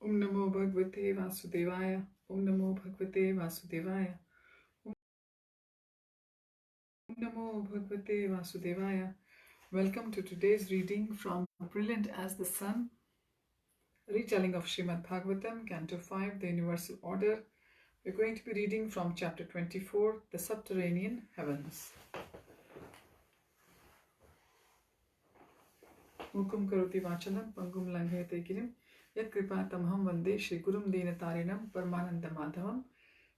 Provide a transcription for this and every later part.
Om Namo Bhagavate Vasudevaya. Om Namo Bhagavate Vasudevaya. Om Namo Bhagavate Vasudevaya. Welcome to today's reading from Brilliant as the Sun, Retelling of Srimad Bhagavatam Canto 5, the Universal Order. We're going to be reading from chapter 24, the Subterranean Heavens. Mukum karoti vachalam pangum langhete girim yat kripa tamham vande Shri Gurum Dinatarinam Paramananda Madhavam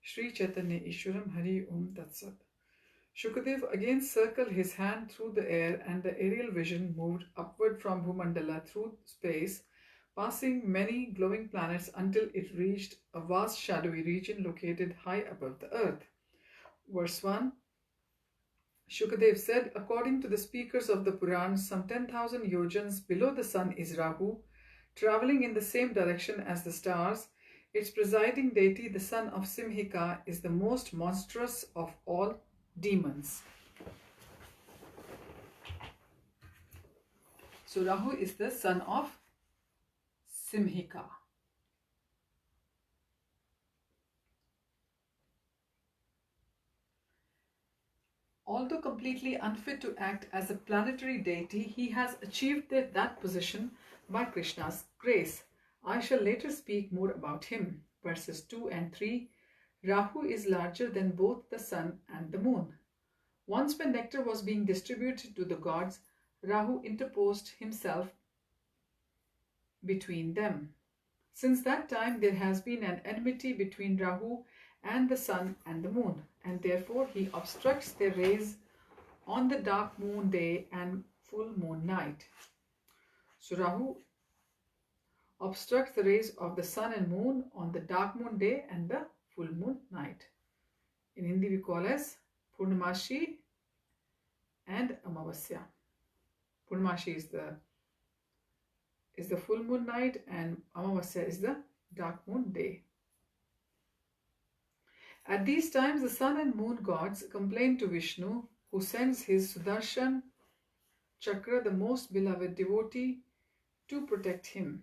Shri Chaitanya Ishwaram Hari Om Tat Sat. Shukadev again circled his hand through the air, and the aerial vision moved upward from Bhumandala through space, passing many glowing planets until it reached a vast shadowy region located high above the earth. Verse 1. Shukadev said, according to the speakers of the Puran, some 10,000 yojans below the sun is Rahu, traveling in the same direction as the stars. Its presiding deity, the son of Simhika, is the most monstrous of all demons. So Rahu is the son of Simhika. Although completely unfit to act as a planetary deity, he has achieved that position by Krishna's grace. I shall later speak more about him. Verses 2 and 3. Rahu is larger than both the sun and the moon. Once when nectar was being distributed to the gods, Rahu interposed himself between them. Since that time there has been an enmity between Rahu and the sun and the moon, and therefore he obstructs their rays on the dark moon day and full moon night. So Rahu obstructs the rays of the sun and moon on the dark moon day and the full moon night. In Hindi we call as Purnamashi and Amavasya. Purnamashi is the full moon night, and Amavasya is the dark moon day. At these times the sun and moon gods complain to Vishnu, who sends his Sudarshan Chakra, the most beloved devotee, to protect him.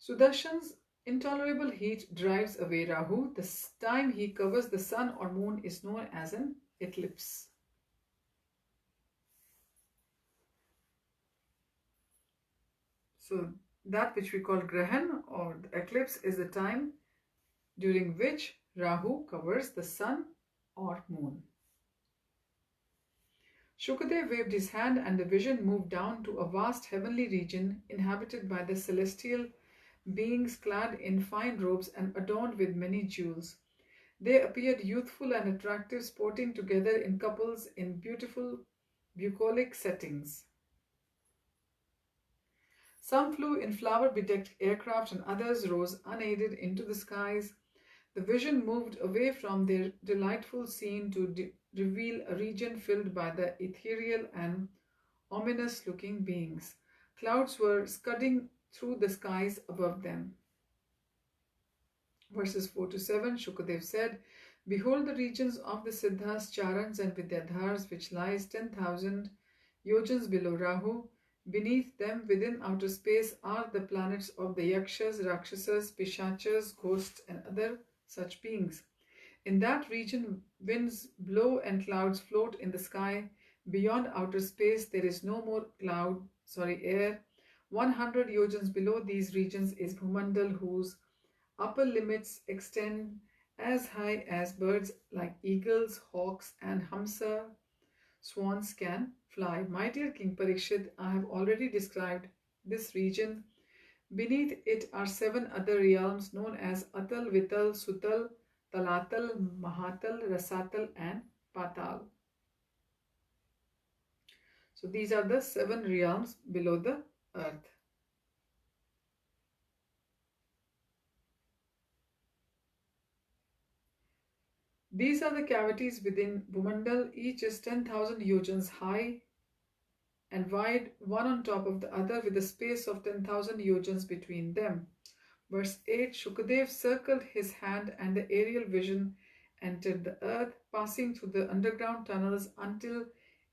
Sudarshan's intolerable heat drives away Rahu. The time he covers the sun or moon is known as an eclipse. So that which we call Grahan or the eclipse is the time during which Rahu covers the sun or moon. Shukadev waved his hand, and the vision moved down to a vast heavenly region inhabited by the celestial beings clad in fine robes and adorned with many jewels. They appeared youthful and attractive, sporting together in couples in beautiful bucolic settings. Some flew in flower-bedecked aircraft, and others rose unaided into the skies. The vision moved away from their delightful scene to reveal a region filled by the ethereal and ominous-looking beings. Clouds were scudding through the skies above them. Verses 4 to 7, Shukadev said, behold the regions of the Siddhas, Charans and Vidyadhars, which lies 10,000 yojans below Rahu. Beneath them, within outer space, are the planets of the Yakshas, Rakshasas, Pishachas, ghosts and other such beings. In that region, winds blow and clouds float in the sky. Beyond outer space, there is no more air. 100 yojans below these regions is Bhumandal, whose upper limits extend as high as birds like eagles, hawks, and Hamsa swans can fly. My dear King Parikshit, I have already described this region. Beneath it are 7 other realms known as Atal, Vital, Sutal, Talatal, Mahatal, Rasatal, and Patal. So these are the 7 realms below the earth. These are the cavities within Bhumandal. Each is 10,000 yojans high and wide, one on top of the other, with a space of 10,000 yojans between them. Verse 8, Shukadev circled his hand, and the aerial vision entered the earth, passing through the underground tunnels until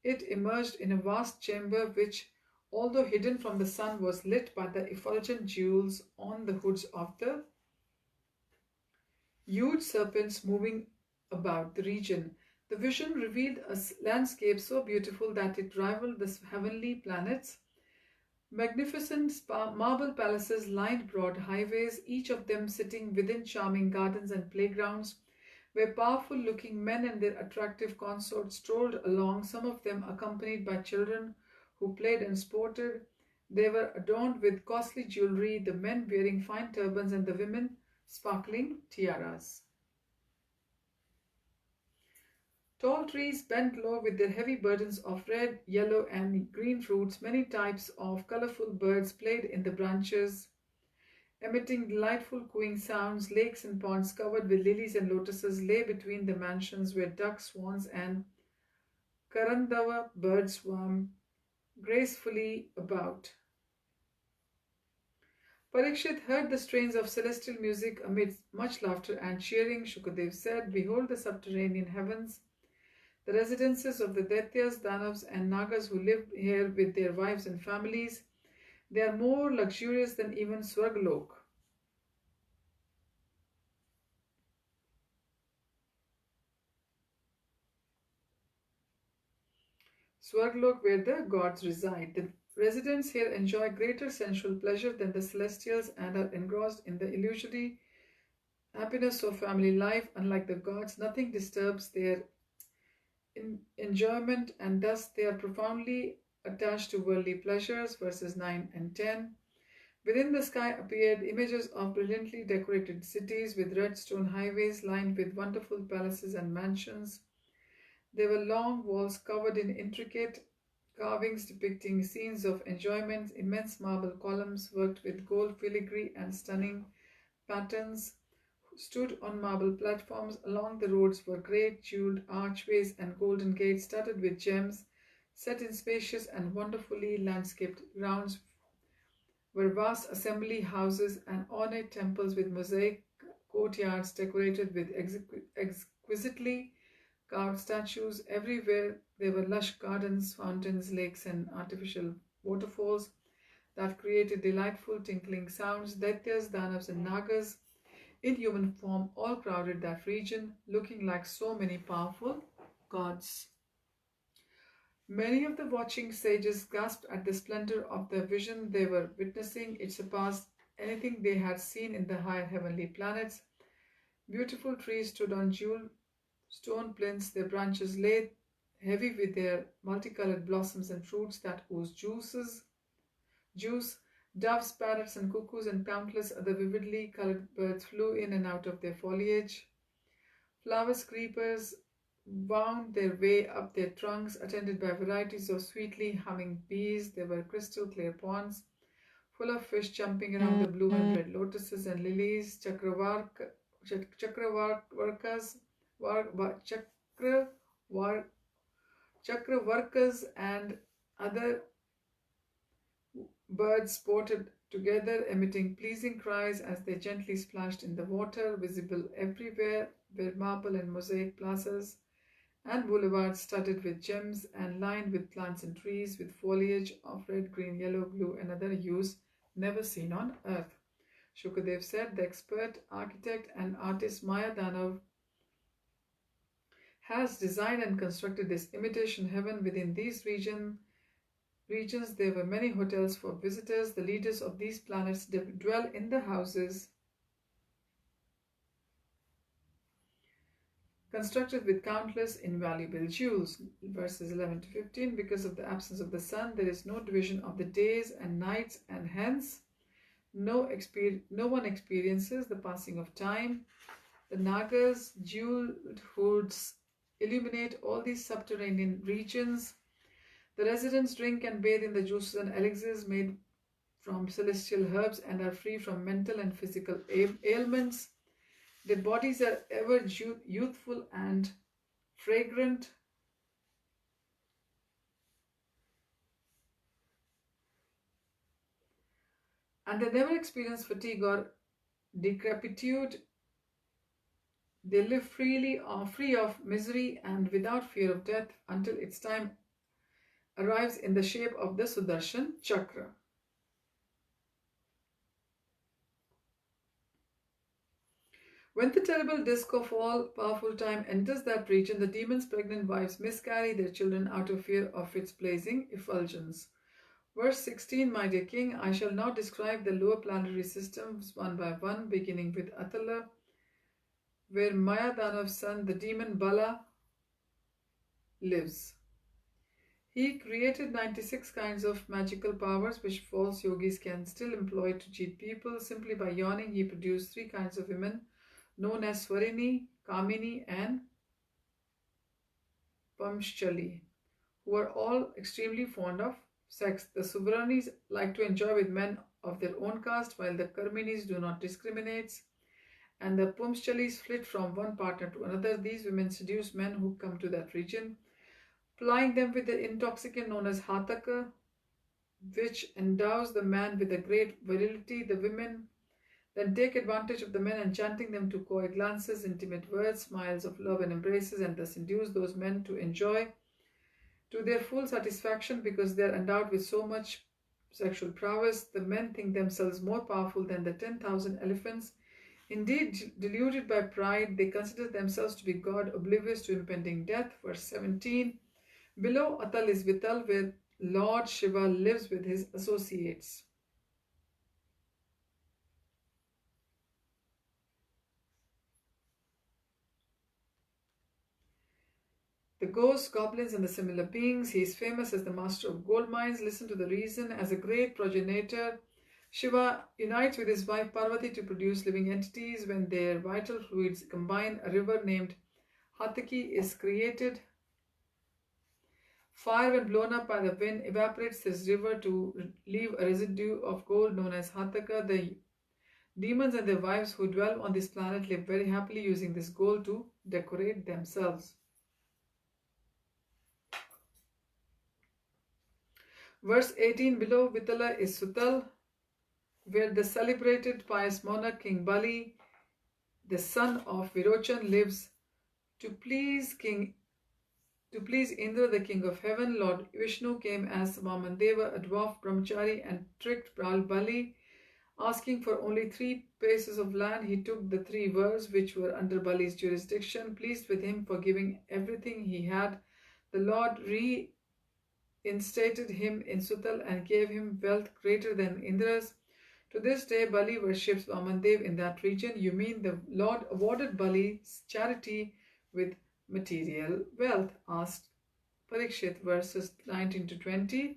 it emerged in a vast chamber which, although hidden from the sun, was lit by the effulgent jewels on the hoods of the huge serpents moving about the region. The vision revealed a landscape so beautiful that it rivaled the heavenly planets. Magnificent marble palaces lined broad highways, each of them sitting within charming gardens and playgrounds, where powerful looking men and their attractive consorts strolled along, some of them accompanied by children who played and sported. They were adorned with costly jewelry, the men wearing fine turbans and the women sparkling tiaras. Tall trees bent low with their heavy burdens of red, yellow, and green fruits. Many types of colorful birds played in the branches, emitting delightful cooing sounds. Lakes and ponds covered with lilies and lotuses lay between the mansions where ducks, swans, and Karandava birds swam gracefully about. Parikshit heard the strains of celestial music amidst much laughter and cheering. Shukadev said, "Behold the subterranean heavens, the residences of the Daityas, Danavas, and Nagas who live here with their wives and families. They are more luxurious than even Swargalok. Swargalok, where the gods reside. The residents here enjoy greater sensual pleasure than the celestials and are engrossed in the illusory happiness of family life. Unlike the gods, nothing disturbs their enjoyment, and thus they are profoundly attached to worldly pleasures." Verses 9 and 10. Within the sky appeared images of brilliantly decorated cities with red stone highways lined with wonderful palaces and mansions. There were long walls covered in intricate carvings depicting scenes of enjoyment. Immense marble columns worked with gold filigree and stunning patterns stood on marble platforms. Along the roads were great jeweled archways and golden gates studded with gems. Set in spacious and wonderfully landscaped grounds were vast assembly houses and ornate temples with mosaic courtyards decorated with exquisitely carved statues. Everywhere there were lush gardens, fountains, lakes, and artificial waterfalls that created delightful tinkling sounds. Daityas, Danavas, and Nagas in human form all crowded that region, looking like so many powerful gods. Many of the watching sages gasped at the splendor of the vision they were witnessing. It surpassed anything they had seen in the higher heavenly planets. Beautiful trees stood on jeweled stone plinths, their branches lay heavy with their multicolored blossoms and fruits that oozed juice. Doves, parrots, and cuckoos, and countless other vividly colored birds flew in and out of their foliage. Flowers, creepers wound their way up their trunks, attended by varieties of sweetly humming bees. There were crystal clear ponds full of fish jumping around the blue and red lotuses and lilies. Chakravarkas and other birds sported together, emitting pleasing cries as they gently splashed in the water. Visible everywhere were marble and mosaic plazas and boulevards studded with gems and lined with plants and trees with foliage of red, green, yellow, blue, and other hues never seen on earth. Shukadev said, "The expert architect and artist Maya Danav has designed and constructed this imitation heaven. Within these regions there were many hotels for visitors. The leaders of these planets dwell in the houses constructed with countless invaluable jewels." Verses 11 to 15. Because of the absence of the sun, there is no division of the days and nights, and hence no one experiences the passing of time. The Nagas' jeweled hoods illuminate all these subterranean regions. The residents drink and bathe in the juices and elixirs made from celestial herbs and are free from mental and physical ailments. Their bodies are ever youthful and fragrant. And they never experience fatigue or decrepitude. They live free of misery and without fear of death until its time arrives in the shape of the Sudarshan Chakra. When the terrible disk of all-powerful time enters that region, the demon's pregnant wives miscarry their children out of fear of its blazing effulgence. Verse 16, my dear king, I shall now describe the lower planetary systems one by one, beginning with Atala, where Mayadanav's son, the demon Bala, lives. He created 96 kinds of magical powers which false yogis can still employ to cheat people. Simply by yawning, he produced 3 kinds of women known as Swarini, Kamini and Pamshchali, who are all extremely fond of sex. The Suvranis like to enjoy with men of their own caste, while the Karminis do not discriminate, and the Pumschalis flit from one partner to another. These women seduce men who come to that region, plying them with the intoxicant known as Hataka, which endows the man with a great virility. The women then take advantage of the men, enchanting them to coy glances, intimate words, smiles of love and embraces, and thus induce those men to enjoy to their full satisfaction because they are endowed with so much sexual prowess. The men think themselves more powerful than the 10,000 elephants. Indeed, deluded by pride, they consider themselves to be God, oblivious to impending death. Verse 17, below Atal is Vital, where Lord Shiva lives with his associates. The ghosts, goblins, and the similar beings. He is famous as the master of gold mines. Listen to the reason. As a great progenitor, Shiva unites with his wife Parvati to produce living entities. When their vital fluids combine, a river named Hataki is created. Fire, when blown up by the wind, evaporates this river to leave a residue of gold known as Hataka. The demons and their wives who dwell on this planet live very happily using this gold to decorate themselves. Verse 18, below Vitala is Sutal, where the celebrated pious monarch King Bali, the son of Virochan, lives. To please Indra, the king of heaven, Lord Vishnu came as Vamandeva, a dwarf brahmachari, and tricked Bali. Asking for only 3 paces of land, he took the 3 wars which were under Bali's jurisdiction. Pleased with him for giving everything he had, the Lord reinstated him in Sutal and gave him wealth greater than Indra's. To this day, Bali worships Vamandev in that region. You mean the Lord awarded Bali's charity with material wealth? Asked Parikshit. Verses 19 to 20.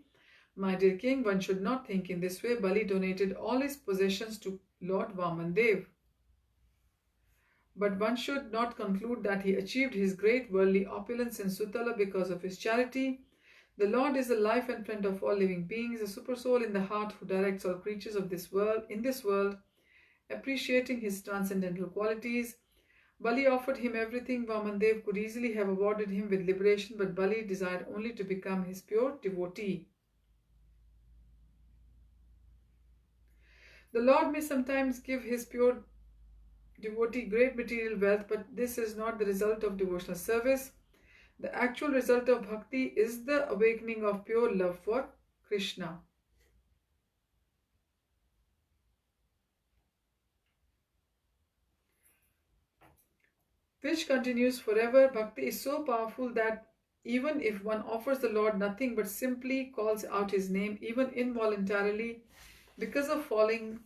My dear king, one should not think in this way. Bali donated all his possessions to Lord Vamandev. But one should not conclude that he achieved his great worldly opulence in Sutala because of his charity. The Lord is the life and friend of all living beings, a super soul in the heart who directs all creatures of this world, appreciating his transcendental qualities. Bali offered him everything. Vamandev could easily have awarded him with liberation, but Bali desired only to become his pure devotee. The Lord may sometimes give his pure devotee great material wealth, but this is not the result of devotional service. The actual result of bhakti is the awakening of pure love for Krishna. Which continues forever. Bhakti is so powerful that even if one offers the Lord nothing but simply calls out his name, even involuntarily, because of falling,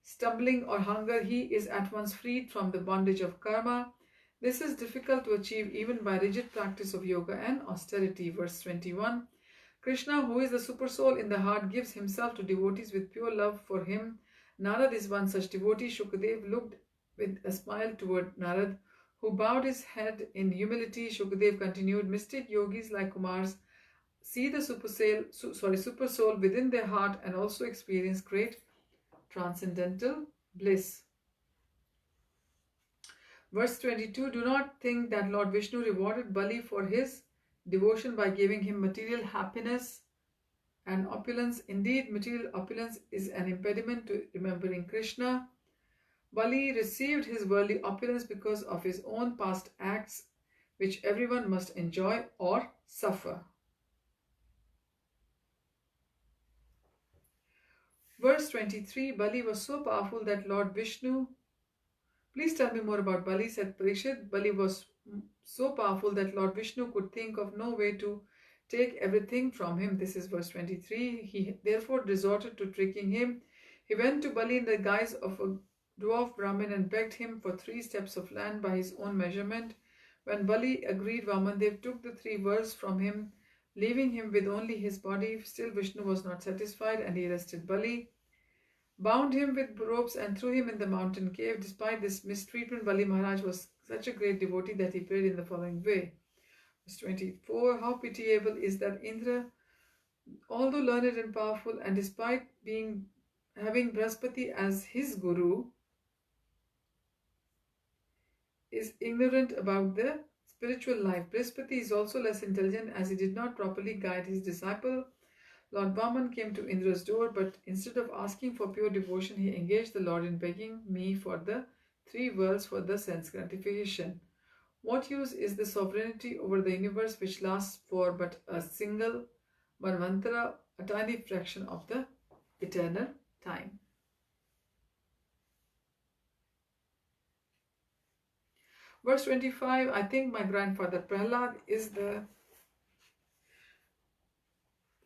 stumbling, or hunger, he is at once freed from the bondage of karma. This is difficult to achieve even by rigid practice of yoga and austerity. Verse 21. Krishna, who is the super soul in the heart, gives himself to devotees with pure love for him. Narad is one such devotee. Shukadev looked with a smile toward Narad, who bowed his head in humility. Shukadev continued, mystic yogis like Kumars see the super soul within their heart and also experience great transcendental bliss. Verse 22, do not think that Lord Vishnu rewarded Bali for his devotion by giving him material happiness and opulence. Indeed, material opulence is an impediment to remembering Krishna. Bali received his worldly opulence because of his own past acts, which everyone must enjoy or suffer. Verse 23, Bali was so powerful that Lord Vishnu... Please tell me more about Bali, said Parikshit. Bali was so powerful that Lord Vishnu could think of no way to take everything from him. This is verse 23. He therefore resorted to tricking him. He went to Bali in the guise of a dwarf Brahmin and begged him for 3 steps of land by his own measurement. When Bali agreed, Vamandev took the 3 worlds from him, leaving him with only his body. Still Vishnu was not satisfied and he arrested Bali, bound him with ropes and threw him in the mountain cave. Despite this mistreatment, Bali Maharaj was such a great devotee that he prayed in the following way. Verse 24, how pitiable is that Indra, although learned and powerful, and despite having Brahaspati as his guru, is ignorant about the spiritual life. Brahaspati is also less intelligent as he did not properly guide his disciple. Lord Vaman came to Indra's door, but instead of asking for pure devotion, he engaged the Lord in begging me for the 3 worlds for the sense gratification. What use is the sovereignty over the universe which lasts for but a single Manvantara, a tiny fraction of the eternal time? Verse 25, I think my grandfather Prahlad is the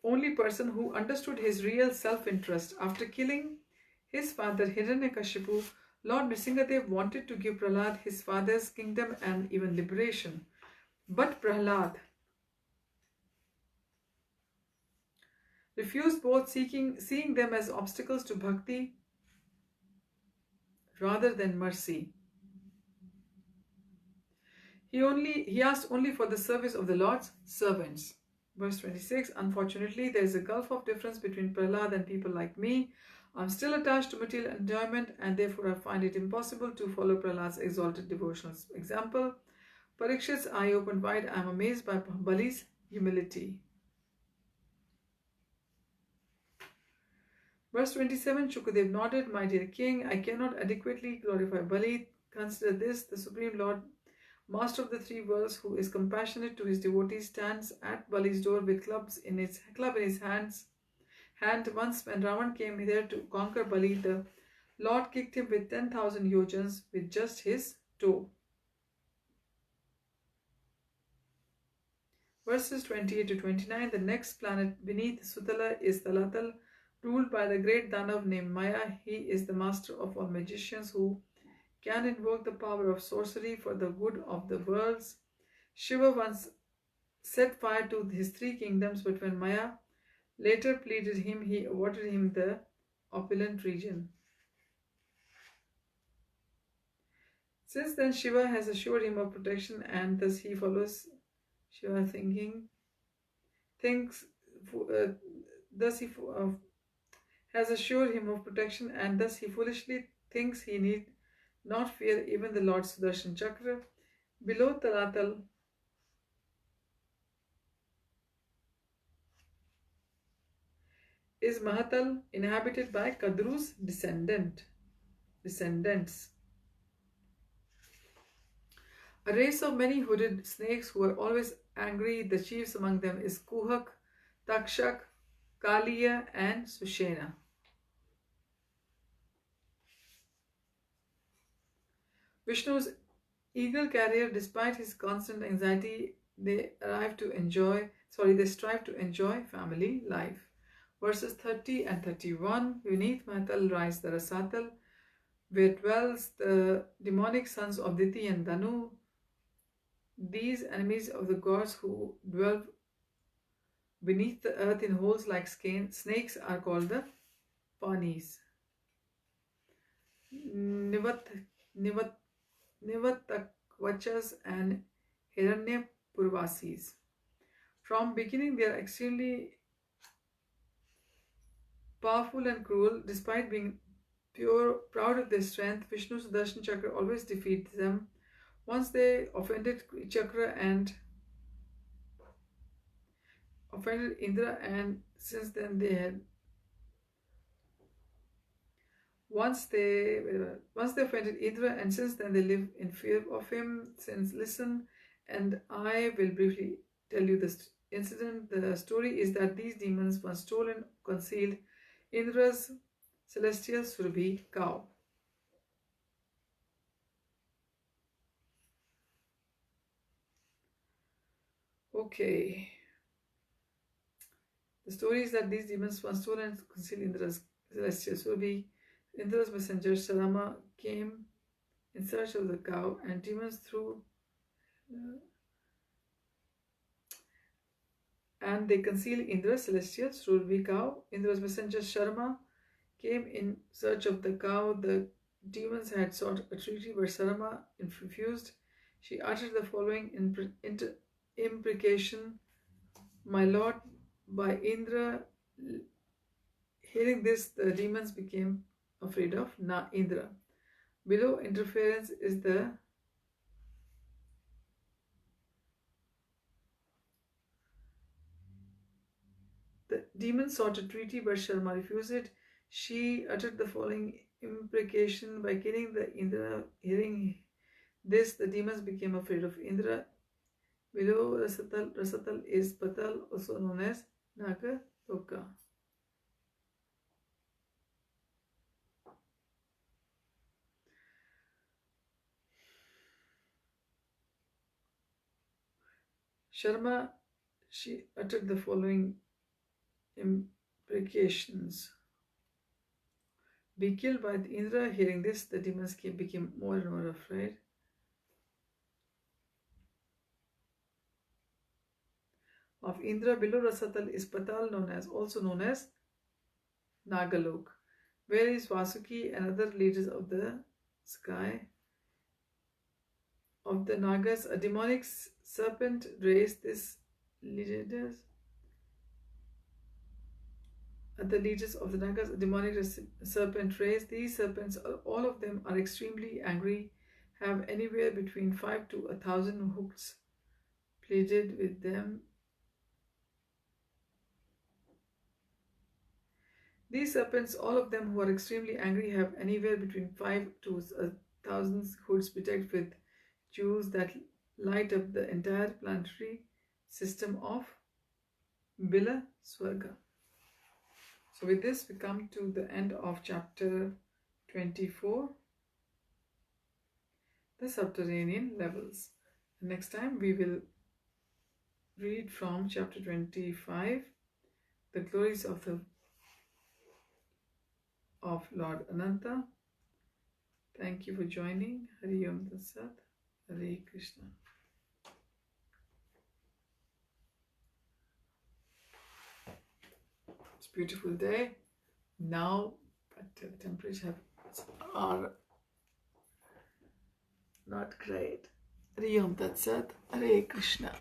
only person who understood his real self-interest. After killing his father Hiranyakashipu, Lord Nrsingadev wanted to give Prahlad his father's kingdom and even liberation. But Prahlad refused both, seeing them as obstacles to bhakti rather than mercy. He asked only for the service of the Lord's servants. Verse 26, unfortunately, there is a gulf of difference between Prahlad and people like me. I am still attached to material enjoyment and therefore I find it impossible to follow Prahlad's exalted devotional example. Parikshit's eye opened wide. I am amazed by Bali's humility. Verse 27, Shukadev nodded, my dear king, I cannot adequately glorify Bali. Consider this, the Supreme Lord, Master of the 3 worlds, who is compassionate to his devotees, stands at Bali's door with club in his hand. Once when Ravan came here to conquer Bali, the Lord kicked him with 10,000 yojans with just his toe. Verses 28 to 29, the next planet beneath Sutala is Talatal, ruled by the great Danav named Maya. He is the master of all magicians who can invoke the power of sorcery for the good of the worlds. Shiva once set fire to his 3 kingdoms, but when Maya later pleaded him, he awarded him the opulent region. Since then, Shiva has assured him of protection, and thus he follows Shiva has assured him of protection, and thus he foolishly thinks he need not fear even the Lord Sudarshan Chakra. Below Talatal is Mahatal, inhabited by Kadru's descendants. A race of many hooded snakes who are always angry. The chiefs among them is Kuhak, Takshak, Kaliya and Sushena. Vishnu's eagle carrier, despite his constant anxiety, they strive to enjoy family life. Verses 30 and 31, beneath Mahatal rise the Rasatal, where dwells the demonic sons of Diti and Danu. These enemies of the gods who dwell beneath the earth in holes like snakes are called the Panis. Nivatakvachas and Hiranyapurvasis. From beginning they are extremely powerful and cruel. Despite being proud of their strength, Vishnu Sudarshan Chakra always defeats them. Once they offended Chakra and offended Indra, and since then they had once they offended Indra, and since then they live in fear of him. Listen, and I will briefly tell you this incident. The story is that these demons once stole and concealed Indra's celestial Surabhi cow. Okay. The story is that these demons once stole and concealed Indra's celestial Surabhi. Indra's messenger Sarama came in search of the cow, and demons threw and they concealed Indra's celestial Surabhi cow. Indra's messenger Sharma came in search of the cow. The demons had sought a treaty, but Sarama refused. She uttered the following imprecation: My lord, by Indra. Hearing this, the demons became afraid of Indra. Below interference is the demon sought a treaty, but Sharma refused it. She uttered the following imprecation: by killing the Indra. Hearing this, the demons became afraid of Indra. Below Rasatal is Patal, also known as Naga Loka. Sharma, she uttered the following imprecations: be killed by Indra. Hearing this, the demons became more and more afraid. Of Indra. Below Rasatal is Patal, also known as Nagalok, where is Vasuki and other leaders of the sky. Of the Nagas, a demonic serpent raised this leaders. The leaders of the Nagas, a demonic serpent raised. These serpents, all of them are extremely angry, have anywhere between 5 to 1,000 hooks pleaded with them. These serpents, all of them who are extremely angry, have anywhere between 5 to 1,000 hoods bedecked with jewels that light up the entire planetary system of Bila Swarga. So with this, we come to the end of chapter 24, the subterranean levels. Next time we will read from chapter 25, the glories of Lord Ananta. Thank you for joining. Hari Om Tat Sat. Hare Krishna. It's a beautiful day now, but the temperatures are not great. Hari Om Tat Sat. Hare Krishna.